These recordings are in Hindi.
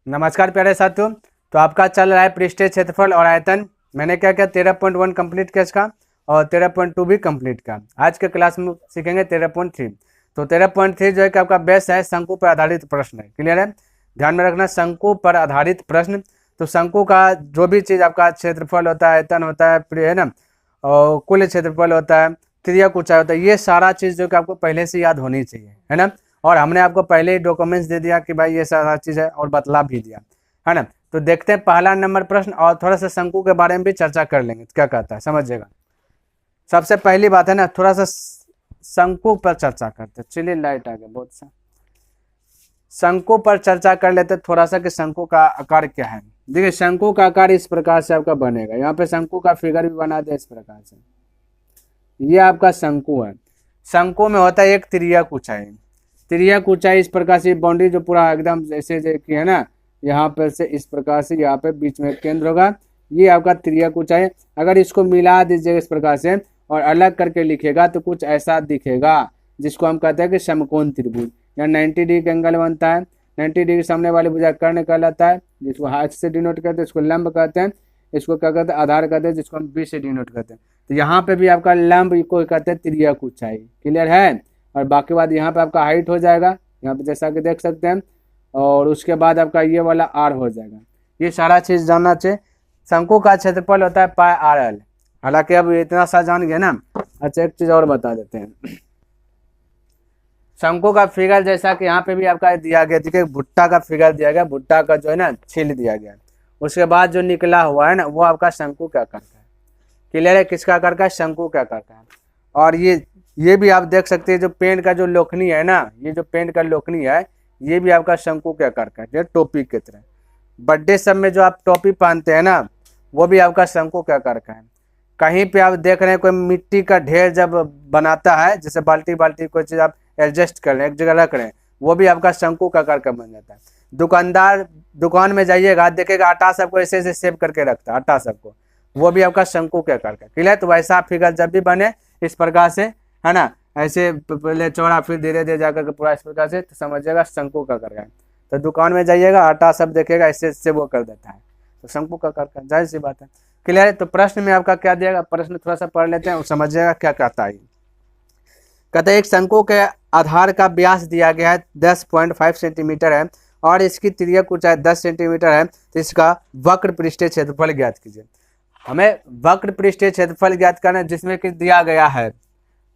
नमस्कार प्यारे साथियों। तो आपका चल रहा है पृष्ठीय क्षेत्रफल और आयतन। मैंने क्या किया 13.1 कंप्लीट किया इसका और 13.2 भी कंप्लीट का। आज के क्लास में सीखेंगे 13.3। तो 13.3 जो है कि आपका बेस है शंकु पर आधारित प्रश्न है। क्लियर है, ध्यान में रखना, शंकु पर आधारित प्रश्न। तो शंकु का जो भी चीज़ आपका क्षेत्रफल होता है, आयतन होता है ना, और कुल क्षेत्रफल होता है, त्रिज्यक ऊंचाई होता है, ये सारा चीज़ जो कि आपको पहले से याद होनी चाहिए, है ना। और हमने आपको पहले ही डॉक्यूमेंट्स दे दिया कि भाई ये सारा चीज़ है और बतला भी दिया, है ना। तो देखते हैं पहला नंबर प्रश्न और थोड़ा सा शंकु के बारे में भी चर्चा कर लेंगे, क्या कहता है समझिएगा। सबसे पहली बात है ना, थोड़ा सा शंकु पर चर्चा करते हैं। चलिए लाइट आ गया बहुत सा। शंकु पर चर्चा कर लेते हैं थोड़ा सा कि शंकु का आकार क्या है। देखिए शंकु का आकार इस प्रकार से आपका बनेगा। यहाँ पे शंकु का फिगर भी बना दिया इस प्रकार से। ये आपका शंकु है। शंकु में होता है एक तिर्यक ऊंचाई। तिर्यक ऊंचाई इस प्रकार से बाउंड्री जो पूरा एकदम जैसे कि है ना, यहाँ पर से इस प्रकार से यहाँ पे बीच में केंद्र होगा, ये आपका तिर्यक ऊंचाई। अगर इसको मिला दीजिएगा इस प्रकार से और अलग करके लिखेगा तो कुछ ऐसा दिखेगा, जिसको हम कहते हैं कि समकोण त्रिभुज। यहाँ 90 डिग्री का एंगल बनता है। 90 डिग्री सामने वाली भुजा कर्ण कहलाता है, जिसको हाथ से डिनोट करते हैं, इसको लंब कहते हैं। इसको क्या कहते हैं, आधार कहते हैं, जिसको हम बी से डिनोट करते हैं। तो यहाँ पे भी आपका लंब को कहते हैं तिर्यक ऊंचाई। क्लियर है। और बाकी बात यहाँ पे आपका हाइट हो जाएगा, यहाँ पे जैसा कि देख सकते हैं। और उसके बाद आपका ये वाला आर हो जाएगा। ये सारा चीज़ जानना चाहिए। शंकु का क्षेत्रफल होता है पाई आर एल। हालांकि अब इतना सा जान गए ना। अच्छा एक चीज़ और बता देते हैं। शंकु का फिगर जैसा कि यहाँ पे भी आपका दिया गया, देखिए भुट्टा का फिगर दिया गया, भुट्टा का जो है ना छील दिया गया। उसके बाद जो निकला हुआ है ना, वो आपका शंकु का आकार का है। क्लियर है, किसका आकार का है, शंकु का आकार का है। और ये भी आप देख सकते हैं, जो पेन का जो लोखनी है ना, ये जो पेन का लोखनी है, ये भी आपका शंकु के आकार का है, टोपी की तरह। बर्थडे सब में जो आप टोपी पहनते हैं ना, वो भी आपका शंकु के आकार का है। कहीं पे आप देख रहे हैं कोई मिट्टी का ढेर जब बनाता है, जैसे बाल्टी बाल्टी कोई चीज़ आप एडजस्ट कर रहे हैं, एक जगह रख रहे हैं, वो भी आपका शंकु का आकार का बन जाता है। दुकानदार दुकान में जाइएगा, देखेगा आटा सबको ऐसे ऐसे सेव करके रखता है, आटा सबको, वो भी आपका शंकु के आकार का। क्लियर। तो वैसा फिगर जब भी बने इस प्रकार से, है ना, ऐसे पहले चौड़ा फिर धीरे धीरे जाकर के पूरा इस प्रकार से, तो समझिएगा शंकु का आकार का है। तो दुकान में जाइएगा, आटा सब देखेगा ऐसे ऐसे वो कर देता है, तो शंकु का आकार का, जाहिर सी बात है। क्लियर है। तो प्रश्न में आपका क्या दिएगा, प्रश्न थोड़ा सा पढ़ लेते हैं और समझिएगा क्या कहता है। कहते हैं एक शंकु के आधार का व्यास दिया गया है 10.5 सेंटीमीटर है और इसकी तिर्यक ऊंचाई 10 सेंटीमीटर है। तो इसका वक्र पृष्ठीय क्षेत्रफल ज्ञात कीजिए। हमें वक्र पृष्ठीय क्षेत्रफल ज्ञात करना है, जिसमें कि दिया गया है।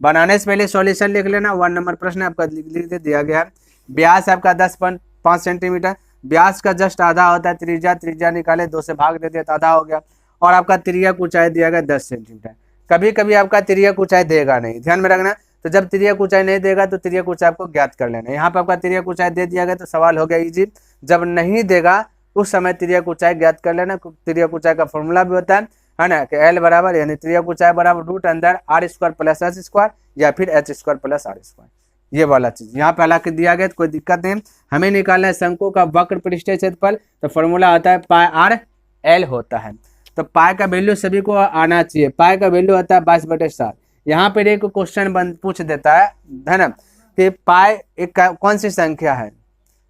बनाने से पहले सॉल्यूशन लिख लेना। 1 नंबर प्रश्न आपका लिख दिया गया है। व्यास आपका 10.5 सेंटीमीटर। व्यास का जस्ट आधा होता है त्रिज्या। त्रिज्या निकाले, 2 से भाग दे दिया तो आधा हो गया। और आपका तिर्यक ऊंचाई दिया गया 10 सेंटीमीटर। कभी कभी आपका तिर्यक ऊंचाई देगा नहीं, ध्यान में रखना। तो जब तिर्यक ऊंचाई नहीं देगा तो तिर्यक ऊंचाई आपको ज्ञात कर लेना। यहाँ पर आपका तिर्यक ऊंचाई दे दिया गया तो सवाल हो गया इजी। जब नहीं देगा उस समय तिर्यक ऊंचाई ज्ञात कर लेना। तिर्यक ऊंचाई का फॉर्मूला भी होता है ना, कि एल बराबर यानी तिर्यक ऊंचाई बराबर रूट अंदर R square plus H square या फिर H square plus R square, ये वाला चीज यहाँ पे हालांकि दिया गया तो कोई दिक्कत नहीं। हमें निकालना है शंकु का वक्र पृष्ठीय क्षेत्रफल। तो फॉर्मूला आता है पाई आर एल होता है। तो पाई का वैल्यू सभी को आना चाहिए। पाई का वैल्यू आता है 22/7। यहाँ पर एक क्वेश्चन पूछ देता है ना, कि पाई एक कौन सी संख्या है,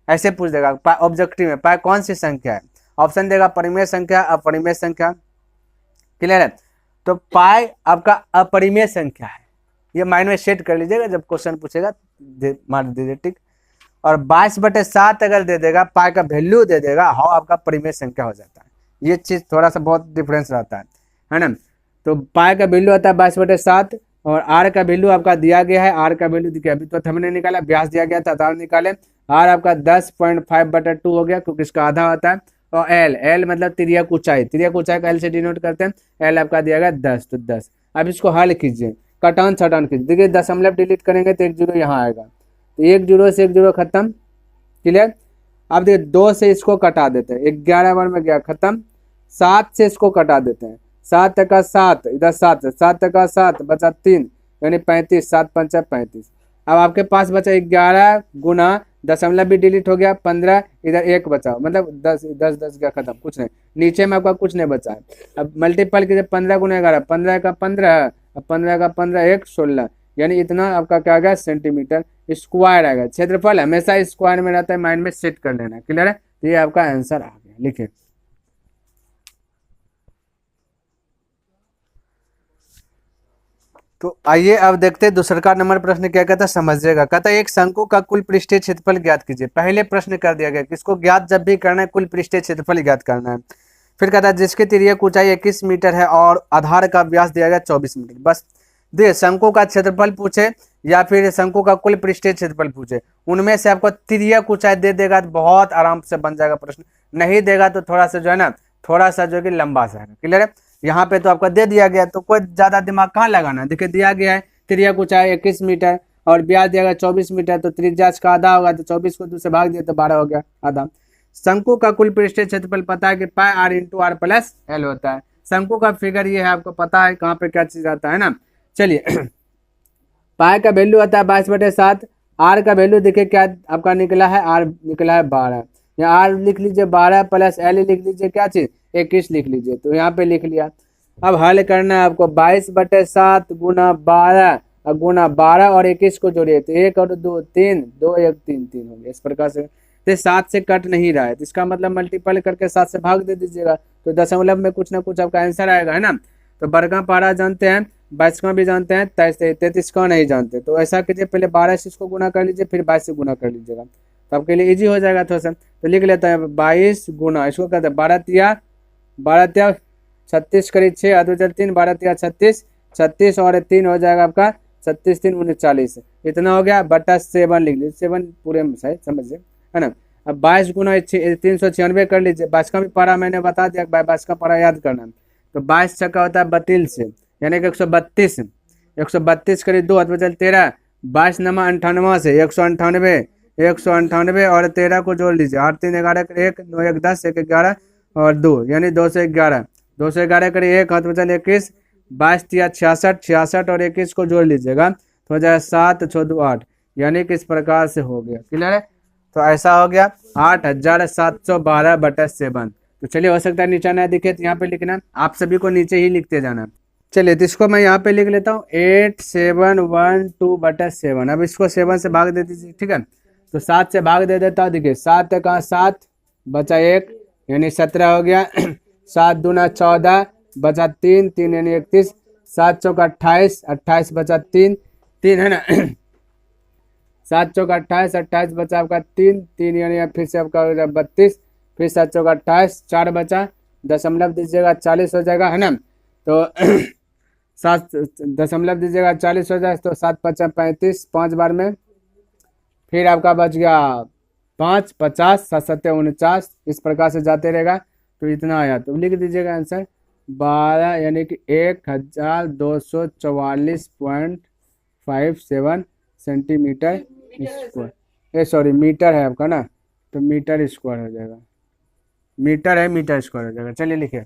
ऐसे पूछ देगा ऑब्जेक्टिव में, पाई कौन सी संख्या है। ऑप्शन देगा परिमेय संख्या, अपरिमेय संख्या। क्लियर है। तो पाई आपका अपरिमेय संख्या है, ये माइंड में सेट कर लीजिएगा, जब क्वेश्चन पूछेगा मार दीजिए टिक। और 22/7 अगर दे देगा, पाई का वैल्यू दे देगा, हाउ आपका परिमेय संख्या हो जाता है। ये चीज थोड़ा सा बहुत डिफरेंस रहता है ना। तो पाई का वैल्यू आता है 22/7 और आर का वैल्यू आपका दिया गया है। आर का वैल्यू दिया अभी तो हमने निकाला, व्यास दिया गया था, आधार निकाले। आर आपका 10.5/2 हो गया, क्योंकि इसका आधा होता है। और एल मतलब तिर्यक ऊंचाई, तिर्यक ऊंचाई का एल से डिनोट करते हैं। एल आपका दिया गया 10, तो 10। अब इसको हल कीजिए, कटान छटान कीजिए। देखिए दशमलव डिलीट करेंगे तो 1 जीरो यहाँ आएगा, तो 1 जीरो से 1 जीरो खत्म। क्लियर। अब देखिए 2 से इसको कटा देते हैं, 11 बार में गया खत्म। 7 से इसको कटा देते हैं, 7 टका 7, इधर 7 7 टका 7 बचा 3 यानी 35, 7 पंचा 35। अब आपके पास बचा 11 गुना दशमलव भी डिलीट हो गया 15, इधर 1 बचा, मतलब 10 10 10 गया खत्म, कुछ नहीं। नीचे में आपका कुछ नहीं बचा है। अब मल्टीपल कीजिए 15 गुना 11, 15 का 15, अब 15 का 15 1 16, यानी इतना आपका क्या आ गया सेंटीमीटर स्क्वायर आएगा। क्षेत्रफल हमेशा स्क्वायर में रहता है, माइंड में सेट कर लेना। क्लियर है। तो ये आपका आंसर आ गया। लिखिए तो आइए अब देखते हैं दूसरा का नंबर प्रश्न क्या कहता है, समझिएगा। कहता है एक शंकु का कुल पृष्ठीय क्षेत्रफल ज्ञात कीजिए। पहले प्रश्न कर दिया गया, किसको ज्ञात जब भी करना है कुल पृष्ठीय क्षेत्रफल ज्ञात करना है। फिर कहता है जिसकी तिर्यक ऊंचाई 21 मीटर है और आधार का व्यास दिया गया 24 मीटर। बस देखिए शंकु का क्षेत्रफल पूछे या फिर शंकु का कुल पृष्ठीय क्षेत्रफल पूछे, उनमें से आपको तिर्यक ऊंचाई दे देगा तो बहुत आराम से बन जाएगा प्रश्न, नहीं देगा तो थोड़ा सा जो है ना, थोड़ा सा जो है कि लंबा सा है। क्लियर है? यहाँ पे तो आपका दे दिया गया तो कोई ज्यादा दिमाग कहाँ लगाना। देखिए दिया गया है तिर्यक ऊंचाई 21 मीटर और ब्याज दिया गया 24 मीटर, तो त्रिज्या का आधा होगा, तो 24 को 2 से भाग दिया तो 12 हो गया आधा। शंकु का कुल पृष्ठीय क्षेत्रफल पता है कि pi r into r plus l होता है। शंकु का फिगर ये है, आपको पता है कहाँ पे क्या चीज आता है ना। चलिए पाई का वैल्यू आता है 22/7, आर का वैल्यू देखिए क्या आपका निकला है, आर निकला है 12, या आर लिख लीजिए 12 प्लस एल लिख लीजिए क्या चीज 21 लिख लीजिए, तो यहाँ पे लिख लिया। अब हल करना है आपको 22/7 गुना 12 गुना 12 और 21 को जोड़िए तो 1 और 2 3, 2 1 3 3 हो गया। इस प्रकार से तो 7 से कट नहीं रहा है, तो इसका मतलब मल्टीपल करके 7 से भाग दे दीजिएगा तो दशमलव में कुछ ना कुछ आपका आंसर आएगा, है ना। तो बरगा पारा जानते हैं, 22 का भी जानते हैं, 33 का नहीं जानते, तो ऐसा कीजिए पहले 12 से इसको गुना कर लीजिए फिर 22 से गुना कर लीजिएगा, तो आपके लिए इजी हो जाएगा थोड़ा सा। तो लिख लेते हैं 22 गुना, इसको कहते हैं 12 तिया 36 करीब 6 हाथ 3, 12 तिया 36, 36 और 3 हो जाएगा आपका 36 3 39, इतना हो गया बटा 7 लिख लीजिए, 7 पूरे में सही समझिए, है ना। अब 22 गुना 396 कर लीजिए, 22 का भी पारा मैंने बता दिया, 22 का पारा याद करना। तो 22 छक्का होता है 32 यानी कि 132, 132 करीब 2 हाथ 13, 22 नमा 98 से 198, 198 और 13 को जोड़ लीजिए, 8 3 11 कर 1, 9 1 10, 1 11 और 2 यानी 211, 211 करीब 1 हाथ 21, 22 तिया 66, 66 और 21 को जोड़ लीजिएगा तो हो जाएगा 7 6 2 8, यानी कि इस प्रकार से हो गया। क्लियर है? तो ऐसा हो गया 8712/7। तो चलिए हो सकता है नीचे ना दिखे तो यहाँ पे लिखना, आप सभी को नीचे ही लिखते जाना। चलिए तो इसको मैं यहाँ पे लिख लेता हूँ 8712/7। अब इसको 7 से भाग दे दीजिए, ठीक है। तो 7 से भाग दे देता हूँ, देखिए 7 का 7 बचा 1 यानी 17 हो गया, 7 दूना 14 बचा 3 3 यानी 31, 7 चौका 28, 28 बचा 3 3 है ना, 7 चौका 28, 28 बचा आपका 3 3 यानी फिर से आपका 32, फिर 7 चौका 28, 4 बचा, दशमलव दीजिएगा 40 हो जाएगा, है ना। तो 7 दशमलव दीजिएगा 40 हो जाए तो 7 5 35, 5 बार में फिर आपका बच गया 5 50, 7 7 49, इस प्रकार से जाते रहेगा तो इतना आया। तो लिख दीजिएगा आंसर 12 यानी कि 1244.57 सेंटीमीटर स्क्वायर, सॉरी मीटर है आपका ना, तो मीटर स्क्वायर हो जाएगा, मीटर है मीटर स्क्वायर हो जाएगा। चलिए लिखिए